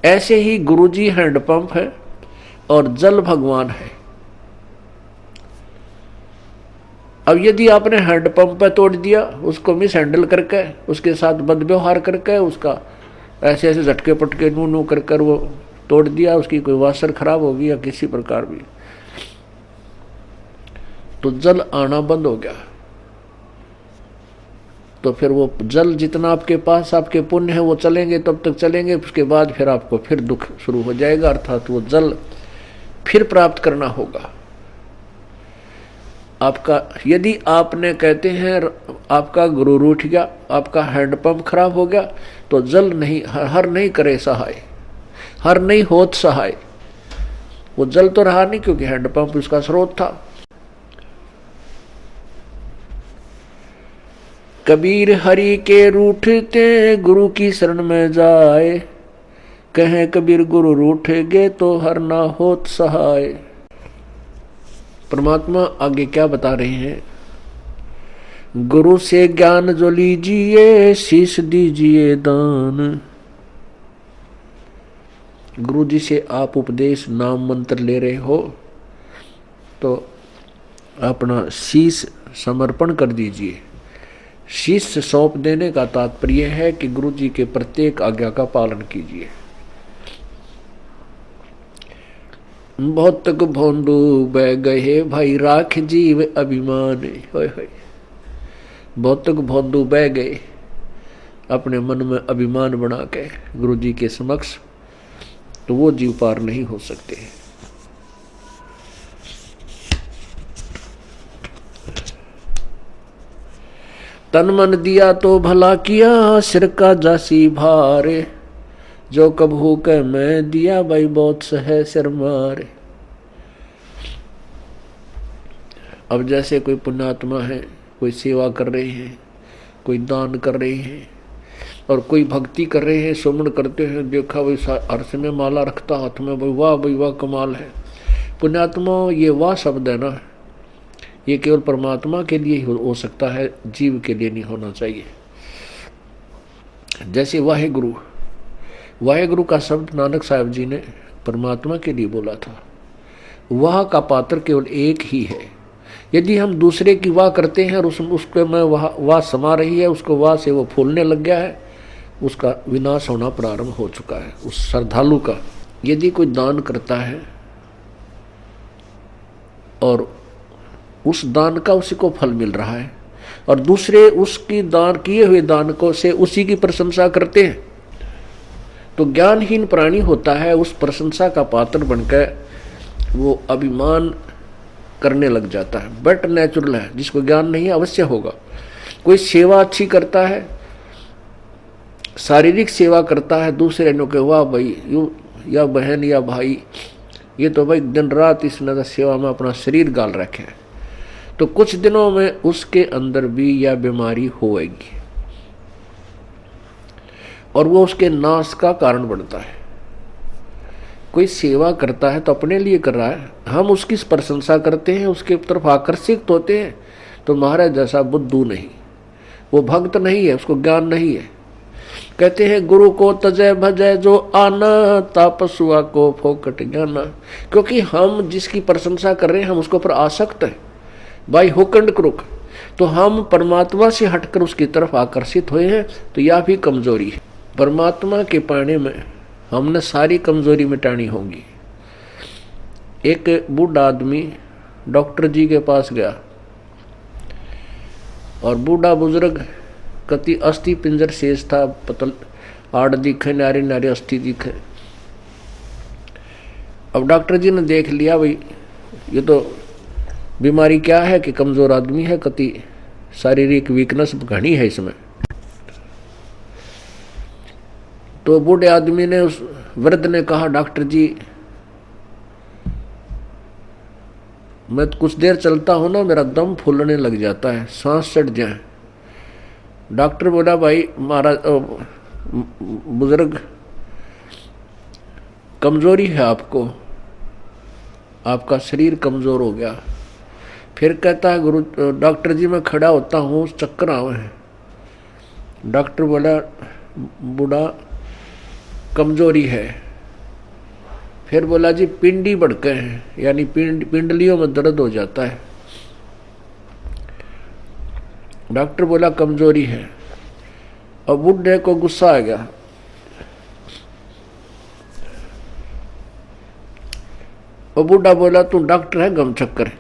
ऐसे ही गुरुजी हैंडपंप है और जल भगवान है। अब यदि आपने हैंडपंप पे तोड़ दिया, उसको मिस हैंडल करके, उसके साथ बदव्यवहार करके, उसका ऐसे ऐसे झटके पटके नू नू कर कर वो तोड़ दिया, उसकी कोई वासर खराब होगी या किसी प्रकार भी, तो जल आना बंद हो गया। तो फिर वो जल जितना आपके पास आपके पुण्य है वो चलेंगे, तब तक चलेंगे, उसके बाद फिर आपको फिर दुख शुरू हो जाएगा, अर्थात वो जल फिर प्राप्त करना होगा आपका। यदि आपने कहते हैं आपका गुरु रूठ गया, आपका हैंडपंप खराब हो गया, तो जल नहीं, हर नहीं करे सहाय, हर नहीं होत सहाय। वो जल तो रहा नहीं, क्योंकि हैंडपंप उसका स्रोत था। कबीर हरि के रूठते गुरु की शरण में जाए, कहें कबीर गुरु रूठेगे तो हर ना होत सहाय। परमात्मा आगे क्या बता रहे हैं? गुरु से ज्ञान जो लीजिए, शीश दीजिए दान। गुरु जी से आप उपदेश, नाम मंत्र ले रहे हो, तो अपना शीश समर्पण कर दीजिए। शीश सौंप देने का तात्पर्य है कि गुरु जी के प्रत्येक आज्ञा का पालन कीजिए। भौतक भोंदू बह गए भाई, राख जीव अभिमान। होय होय, भौतक भोंदू बह गए अपने मन में अभिमान बना के गुरु जी के समक्ष, तो वो जीव पार नहीं हो सकते। तन मन दिया तो भला किया, सिर का जासी भारे, जो कबहू के मैं दिया भाई बहुत सहे सिर मारे। अब जैसे कोई पुण्यात्मा है, कोई सेवा कर रहे हैं, कोई दान कर रहे हैं, और कोई भक्ति कर रहे हैं, सुमन करते हैं, देखा भाई अर्थ में माला रखता हाथ में, भाई वाह भाई वाह कमाल है। पुण्यात्मा, ये वाह शब्द है ना, ये केवल परमात्मा के लिए ही हो सकता है, जीव के लिए नहीं होना चाहिए। जैसे वाहेगुरु, वाहेगुरु का शब्द नानक साहब जी ने परमात्मा के लिए बोला था। वाह का पात्र केवल एक ही है। यदि हम दूसरे की वाह करते हैं और उसको में वाह समा रही है, उसको वाह से वो फूलने लग गया है, उसका विनाश होना प्रारंभ हो चुका है उस श्रद्धालु का। यदि कोई दान करता है और उस दान का उसी को फल मिल रहा है, और दूसरे उसकी दान किए हुए दान को से उसी की प्रशंसा करते हैं, तो ज्ञानहीन प्राणी होता है, उस प्रशंसा का पात्र बनकर वो अभिमान करने लग जाता है। बट नेचुरल है, जिसको ज्ञान नहीं है अवश्य होगा। कोई सेवा अच्छी करता है, शारीरिक सेवा करता है, दूसरे ने कहा वाह भाई यू या बहन या भाई, ये तो भाई दिन रात इसने सेवा में अपना शरीर गाल रखे है, तो कुछ दिनों में उसके अंदर भी यह बीमारी होएगी और वो उसके नाश का कारण बनता है। कोई सेवा करता है तो अपने लिए कर रहा है, हम उसकी प्रशंसा करते हैं, उसके तरफ आकर्षित होते हैं, तो महाराज जैसा बुद्धू नहीं, वो भक्त नहीं है, उसको ज्ञान नहीं है। कहते हैं गुरु को तजय भजय जो आना, तापसुआ को फोकट ज्ञाना। क्योंकि हम जिसकी प्रशंसा कर रहे हैं हम उसके ऊपर आसक्त हैं, बाई हुक एंड क्रुक, तो हम परमात्मा से हटकर उसकी तरफ आकर्षित हुए हैं, तो यह भी कमजोरी है। परमात्मा के पाने में हमने सारी कमजोरी मिटानी होगी। एक बूढ़ा आदमी डॉक्टर जी के पास गया और बूढ़ा बुजुर्ग कति अस्थि पिंजर शेष था, पतल आड़ दिखे, नारी नारी अस्थि दिखे। अब डॉक्टर जी ने देख लिया भाई ये तो बीमारी क्या है कि कमजोर आदमी है, कति शारीरिक वीकनेस घनी है इसमें। तो बूढ़े आदमी ने, उस वृद्ध ने कहा डॉक्टर जी मैं कुछ देर चलता हूं ना मेरा दम फूलने लग जाता है, सांस चढ़ जाए। डॉक्टर बोला भाई महाराज बुजुर्ग कमजोरी है आपको, आपका शरीर कमजोर हो गया। फिर कहता है गुरु डॉक्टर जी मैं खड़ा होता हूँ चक्कर आवे हैं। डॉक्टर बोला बूढ़ा कमजोरी है। फिर बोला जी पिंडी बढ़के हैं, यानी पिंडलियों में दर्द हो जाता है। डॉक्टर बोला कमजोरी है। अब बूढ़े को गुस्सा आ गया, और बूढ़ा बोला तू डॉक्टर है गम चक्कर,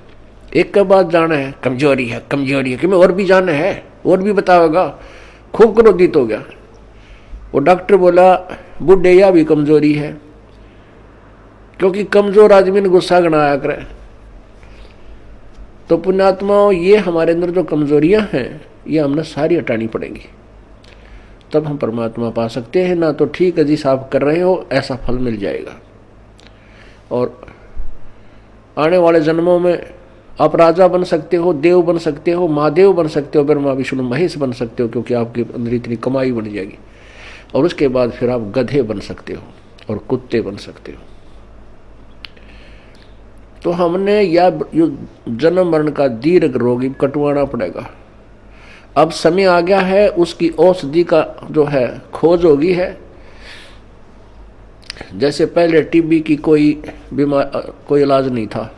एक के बाद जाना है कमजोरी है कमजोरी है, कि मैं और भी जाना है और भी बताओगा। खूब क्रोधित हो गया। वो डॉक्टर बोला बूढ़े या भी कमजोरी है, क्योंकि कमजोर आदमी ने गुस्सा गणाया करे। तो पुण्यात्माओं ये हमारे अंदर जो कमजोरियां हैं ये हमने सारी हटानी पड़ेंगी, तब हम परमात्मा पा सकते हैं। ना तो ठीक है जिस आप कर रहे हो ऐसा फल मिल जाएगा, और आने वाले जन्मों में आप राजा बन सकते हो, देव बन सकते हो, महादेव बन सकते हो, ब्रह्मा विष्णु महेश बन सकते हो, क्योंकि आपके अंदर इतनी कमाई बन जाएगी। और उसके बाद फिर आप गधे बन सकते हो और कुत्ते बन सकते हो। तो हमने या जन्म मरण का दीर्घ रोगी कटवाना पड़ेगा। अब समय आ गया है, उसकी औषधि का जो है खोज होगी है। जैसे पहले टीबी की कोई इलाज नहीं था,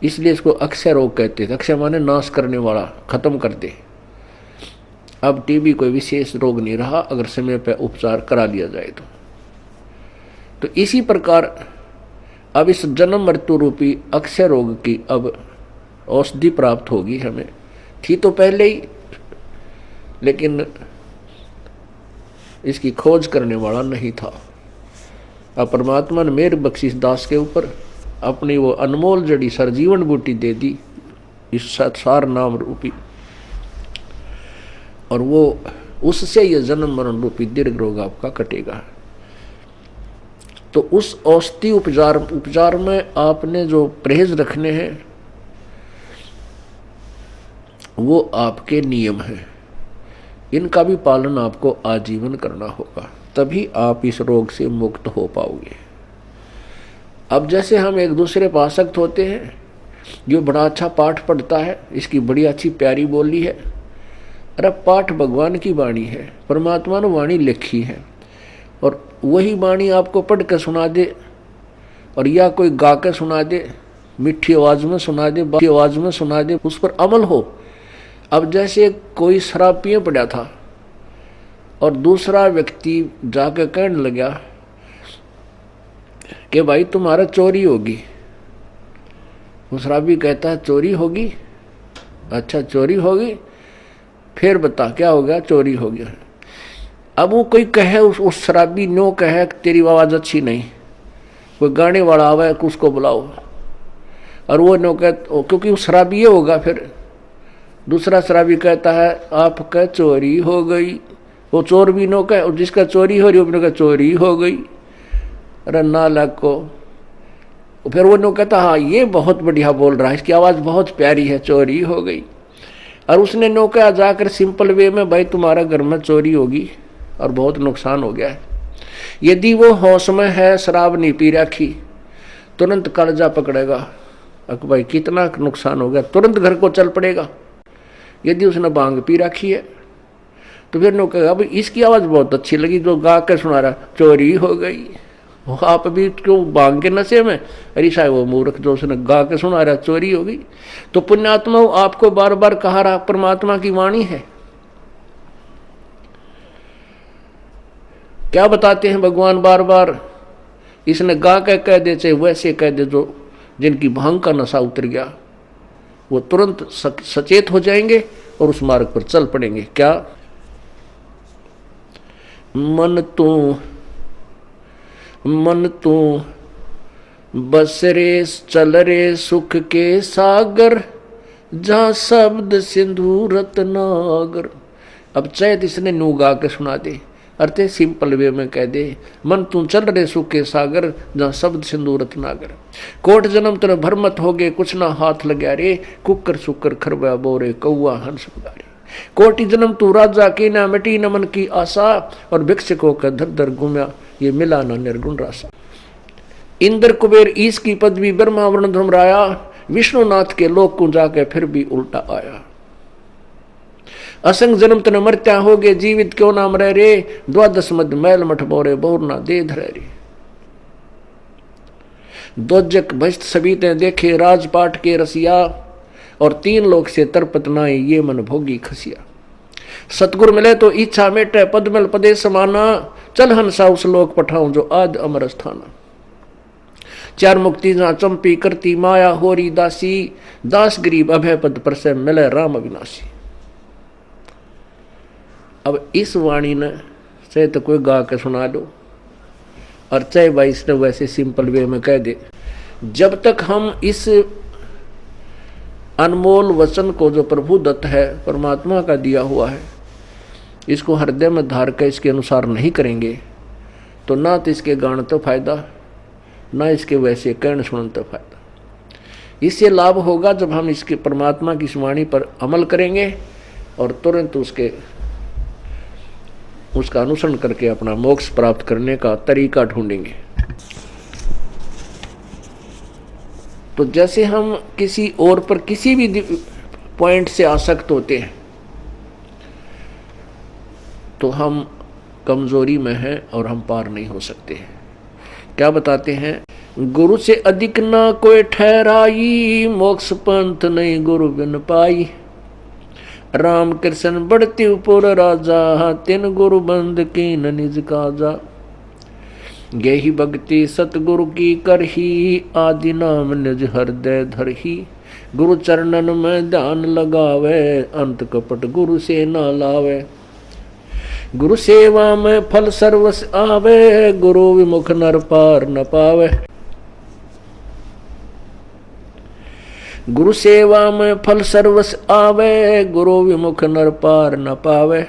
इसलिए इसको अक्षय रोग कहते थे। अक्षय माने नाश करने वाला, खत्म कर दे। अब टीबी कोई विशेष रोग नहीं रहा अगर समय पर उपचार करा लिया जाए तो इसी प्रकार अब इस जन्म मृत्यु रूपी अक्षय रोग की अब औषधि प्राप्त होगी हमें। थी तो पहले ही, लेकिन इसकी खोज करने वाला नहीं था। अब परमात्मा ने मेरे बख्शिश दास के ऊपर अपनी वो अनमोल जड़ी सरजीवन बूटी दे दी, इस सार नाम रूपी, और वो उससे ये जन्म मरण रूपी दीर्घ रोग आपका कटेगा। तो उस औषधि उपचार में आपने जो परहेज रखने हैं वो आपके नियम हैं, इनका भी पालन आपको आजीवन करना होगा, तभी आप इस रोग से मुक्त हो पाओगे। अब जैसे हम एक दूसरे पर आसक्त होते हैं, जो बड़ा अच्छा पाठ पढ़ता है, इसकी बड़ी अच्छी प्यारी बोली है, अरे पाठ भगवान की वाणी है, परमात्मा ने वाणी लिखी है, और वही वाणी आपको पढ़ के सुना दे, और या कोई गा के सुना दे, मीठी आवाज में सुना दे, बाकी आवाज में सुना दे, उस पर अमल हो। अब जैसे कोई शराब पिए पड़ा था और दूसरा व्यक्ति जाके कहने लगा कि भाई तुम्हारा चोरी होगी। वो शराबी कहता है चोरी होगी? अच्छा चोरी होगी, फिर बता क्या हो गया? चोरी हो गया। अब वो कोई कहे, उस शराबी नो कहे तेरी आवाज़ अच्छी नहीं, कोई गाने वाला आवे उसको बुलाओ, और वो नौका क्योंकि वो शराबी होगा, फिर दूसरा शराबी कहता है आपका चोरी हो गई। वो चोर भी नौका, और जिसका चोरी हो रही वो नौका चोरी हो गई। अरे नालायक को। फिर वो नौका कहता हाँ ये बहुत बढ़िया बोल रहा है, इसकी आवाज़ बहुत प्यारी है, चोरी हो गई। और उसने नौका जाकर सिंपल वे में, भाई तुम्हारा घर में चोरी होगी और बहुत नुकसान हो गया है। यदि वो होश में है, शराब नहीं पी रखी, तुरंत कलेजा पकड़ेगा, अक भाई कितना नुकसान हो गया, तुरंत घर को चल पड़ेगा। यदि उसने भांग पी रखी है तो फिर नो कहेगा भाई इसकी आवाज़ बहुत अच्छी लगी, जो गा के सुना रहा चोरी हो गई। आप भी क्यों भांग के नशे में, अरे साहब वो मूर्ख जो उसने गा के सुना रहा चोरी हो गई। तो पुण्यात्मा आपको बार बार कहा रहा परमात्मा की वाणी है। क्या बताते हैं भगवान बार बार, इसने गा के कह दे चाहे वैसे कह दे, जो जिनकी भांग का नशा उतर गया वो तुरंत सचेत हो जाएंगे और उस मार्ग पर चल पड़ेंगे। क्या मन तू बस रे चल रे सुख के सागर, जहाँ शब्द सिंधु रत्नागर। अब चैत इसने नू गा के सुना दे, अर्थे सिंपल वे में कह दे, मन तू चल रे सुख के सागर, जहाँ शब्द सिंधु रत्नागर। कोट जन्म तेरे भरमत हो गए, कुछ ना हाथ लग्या रे, कुकर सुकर खरबा बोरे कौआ हंस पुकारे। कोटि जन्म तू राजा की ना मिटी न मन की आशा, और भिक्षुकों का धर धर घूमया, ये मिला ना निर्गुण रासा। इंद्र कुबेर ईश की पदवी ब्रह्मा वर्ण धर्मराया, विष्णुनाथ के लोक को जाके फिर भी उल्टा आया। असंग जन्म तन मरत्या हो गए, जीवित क्यों नाम रह रे, द्वादश मद मैल मठ बोरे बोर ना दे धरे रे। दोजक भस्त सभी ते देखे, राजपाट के रसिया, और तीन लोक से तरपत नाई, ये मन भोगी खसिया। सतगुरु मिले तो इच्छा मेटे, पदमल पदे समाना, चल हंसा उस लोक पठाऊं जो आद अमर स्थाना। चार मुक्ति जहाँ चंपी करती माया होरी दासी, दास गरीब अभय पद पर से मिले राम अविनाशी। अब इस वाणी ने चाहे तो कोई गा के सुना दो, और चाहे भाई इसने वैसे सिंपल वे में कह दे, जब तक हम इस अनमोल वचन को जो प्रभु दत्त है, परमात्मा का दिया हुआ है, इसको हृदय में धार कर इसके अनुसार नहीं करेंगे, तो ना तो इसके गान तो फायदा, ना इसके वैसे कहने सुनने तो फायदा। इससे लाभ होगा जब हम इसके परमात्मा की वाणी पर अमल करेंगे और तुरंत उसका अनुसरण करके अपना मोक्ष प्राप्त करने का तरीका ढूंढेंगे। तो जैसे हम किसी और पर किसी भी पॉइंट से आसक्त होते हैं तो हम कमजोरी में हैं और हम पार नहीं हो सकते हैं। क्या बताते हैं, गुरु से अधिक ना कोई ठहराई, मोक्ष पंथ नहीं गुरु बिन पाई। राम कृष्ण बढ़ती उपुर राजा, तिन गुरु बंद कीन निज काजा। गेहि भक्ति सतगुरु की करही, आदि नाम निज हृदय धरही। गुरु चरणन में ध्यान लगावे, अंत कपट गुरु से ना लावे। गुरु सेवा में फल सर्वस आवे, गुरु विमुख नर पार न पावे। गुरु सेवा में फल सर्वस आवे, गुरु विमुख नर पार न पावे।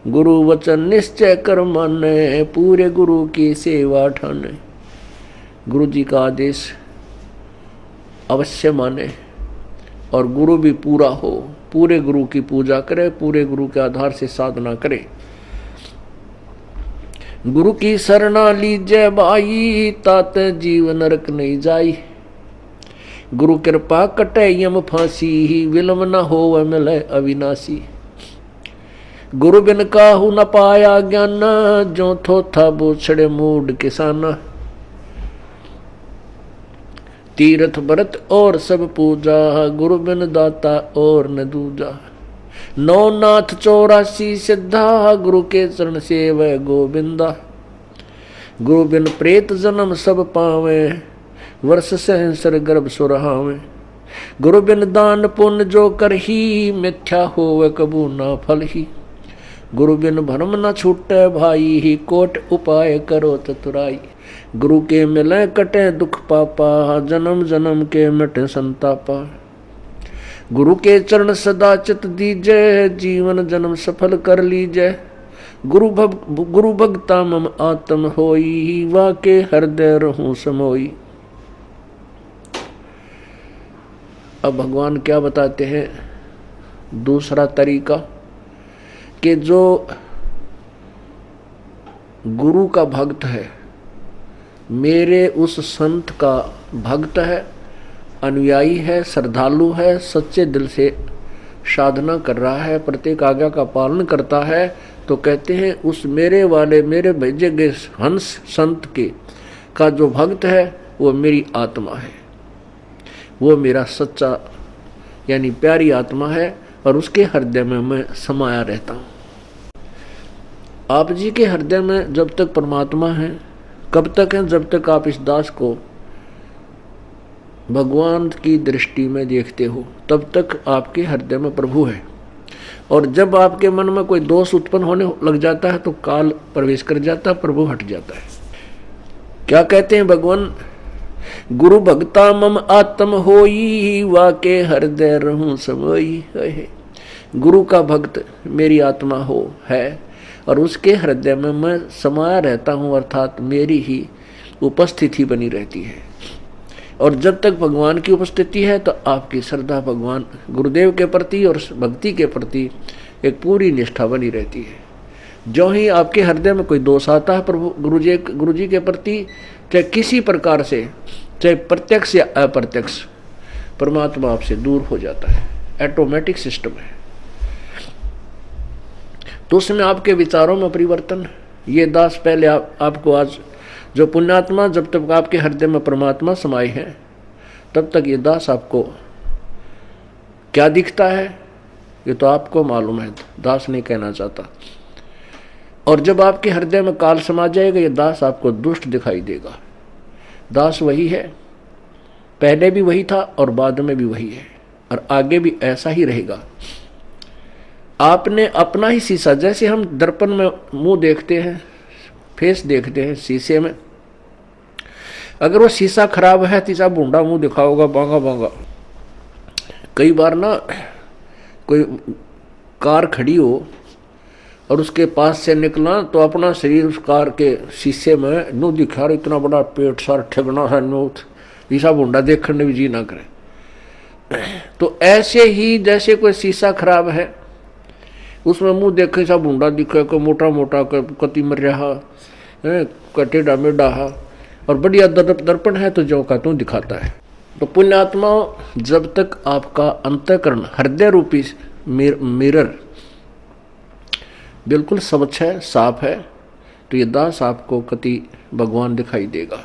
गुरु वचन निश्चय कर माने, पूरे गुरु की सेवा ठाने। गुरु जी का आदेश अवश्य माने और गुरु भी पूरा हो, पूरे गुरु की पूजा करे, पूरे गुरु के आधार से साधना करे। गुरु की शरणा लीजय भाई, तात जीव नरक नहीं जाई। गुरु कृपा कटे यम फांसी, विलम न हो मिले अविनाशी। गुरु बिन काहू न पाया ज्ञान, जो थोथा बोछड़े मूड किसाना। तीर्थ व्रत और सब पूजा, गुरु बिन दाता और न दूजा। नौ नाथ 84 सिद्धा, गुरु के चरण सेवै गोविंदा। गुरु बिन प्रेत जन्म सब पावे, वर्ष सहस्र गर्भ सुरहावे। गुरु बिन दान पुण्य जो करही, मिथ्या होवे कबू ना फल ही। गुरु बिन भरम न छूटे भाई, ही कोट उपाय करो चतुराई। गुरु के मिले कटे दुख पापा, जन्म जन्म के मिटे संतापा। गुरु के चरण सदा चित दीजय, जीवन जन्म सफल कर लीजय। गुरु भगता मम आत्म होई, वाके हृदय रहूं समोई। अब भगवान क्या बताते हैं दूसरा तरीका, कि जो गुरु का भक्त है, मेरे उस संत का भक्त है, अनुयायी है, श्रद्धालु है, सच्चे दिल से साधना कर रहा है, प्रत्येक आज्ञा का पालन करता है, तो कहते हैं उस मेरे वाले मेरे भेजे गए हंस संत के का जो भक्त है वो मेरी आत्मा है, वो मेरा सच्चा यानी प्यारी आत्मा है, और उसके हृदय में मैं समाया रहता हूँ। आप जी के हृदय में जब तक परमात्मा है, कब तक है? जब तक आप इस दास को भगवान की दृष्टि में देखते हो, तब तक आपके हृदय में प्रभु है। और जब आपके मन में कोई दोष उत्पन्न होने लग जाता है तो काल प्रवेश कर जाता है, प्रभु हट जाता है। क्या कहते हैं भगवान? गुरु भक्ता मम आत्म होई, वाके हृदय रहूं समोई। गुरु का भक्त मेरी आत्मा हो है, और उसके हृदय में मैं समाया रहता हूँ, अर्थात मेरी ही उपस्थिति बनी रहती है। और जब तक भगवान की उपस्थिति है तो आपकी श्रद्धा भगवान गुरुदेव के प्रति और भक्ति के प्रति एक पूरी निष्ठा बनी रहती है। जो ही आपके हृदय में कोई दोष आता है प्रभु गुरु जी के प्रति, चाहे किसी प्रकार से, चाहे प्रत्यक्ष या अप्रत्यक्ष, परमात्मा आपसे दूर हो जाता है। ऑटोमेटिक सिस्टम है। तो उसमें आपके विचारों में परिवर्तन, ये दास पहले आपको आज जो पुण्यात्मा, जब तक आपके हृदय में परमात्मा समाये हैं तब तक ये दास आपको क्या दिखता है ये तो आपको मालूम है, दास नहीं कहना चाहता। और जब आपके हृदय में काल समा जाएगा ये दास आपको दुष्ट दिखाई देगा। दास वही है, पहले भी वही था और बाद में भी वही है, और आगे भी ऐसा ही रहेगा। आपने अपना ही शीशा, जैसे हम दर्पण में मुंह देखते हैं, फेस देखते हैं शीशे में, अगर वो शीशा खराब है तीसरा बूंदा मुंह दिखाओगा, बांगा बांगा। कई बार ना कोई कार खड़ी हो और उसके पास से निकला तो अपना शरीर उस कार के शीशे में नो दिखा, इतना बड़ा पेट सार ठगना है नो, ईसा बूंदा देखने भी जी ना करे। तो ऐसे ही जैसे कोई शीशा खराब है उसमें मुंह देखे सा बूंदा दिखे, कोई मोटा मोटा कति मर रहा टेढ़ा मेढ़ा, और बढ़िया दर्पण है तो जो का तू दिखाता है। तो पुण्यात्मा, जब तक आपका अंतःकरण हृदय रूपी मिरर बिल्कुल स्वच्छ है, साफ है, तो ये दास आपको कति भगवान दिखाई देगा।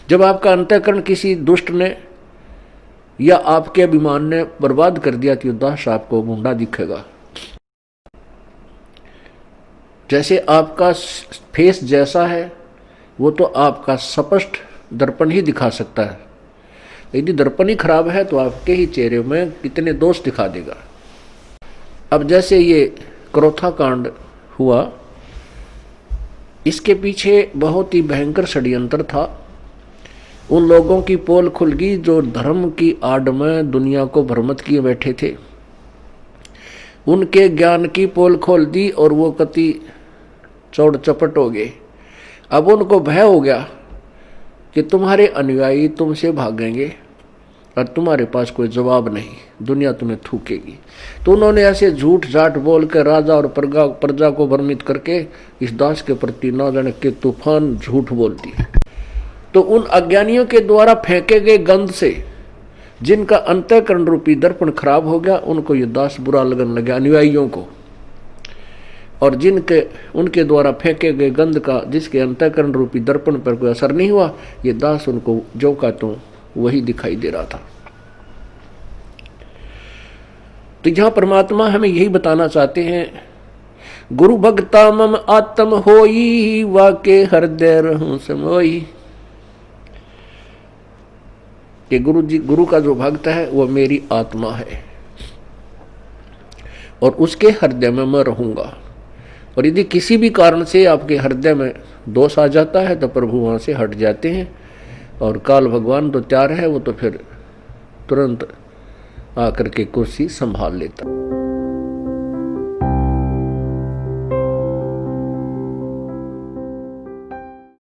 जब आपका अंतःकरण किसी दुष्ट ने या आपके अभिमान ने बर्बाद कर दिया तो ये दास आपको बूंदा दिखेगा। जैसे आपका फेस जैसा है वो तो आपका स्पष्ट दर्पण ही दिखा सकता है, यदि दर्पण ही खराब है तो आपके ही चेहरे में कितने दोष दिखा देगा। अब जैसे ये क्रोथा कांड हुआ, इसके पीछे बहुत ही भयंकर षड्यंत्र था। उन लोगों की पोल खुल गई जो धर्म की आड़ में दुनिया को भ्रमित किए बैठे थे, उनके ज्ञान की पोल खोल दी और वो कति चौड़ चपट हो गए। अब उनको भय हो गया कि तुम्हारे अनुयायी तुमसे भागेंगे और तुम्हारे पास कोई जवाब नहीं, दुनिया तुम्हें थूकेगी। तो उन्होंने ऐसे झूठ झाट बोल कर राजा और प्रजा को भ्रमित करके इस दास के प्रति ना जाने के तूफान झूठ बोलती है। तो उन अज्ञानियों के द्वारा फेंके गए गंध से जिनका अंतःकरण रूपी दर्पण खराब हो गया, उनको ये दास बुरा लगने लगा, अनुयायियों को। और जिनके उनके द्वारा फेंके गए गंध का जिसके अंतःकरण रूपी दर्पण पर कोई असर नहीं हुआ, ये दास उनको जो का तो वही दिखाई दे रहा था। तो यहां परमात्मा हमें यही बताना चाहते हैं, गुरु भक्ता मम आत्म होई, वाके हृदय रहूं समोई। कि गुरु का जो भक्त है वो मेरी आत्मा है और उसके हृदय में मैं रहूंगा। और यदि किसी भी कारण से आपके हृदय में दोष आ जाता है तो प्रभु वहाँ से हट जाते हैं, और काल भगवान तो तैयार है, वो तो फिर तुरंत आकर के कुर्सी संभाल लेता।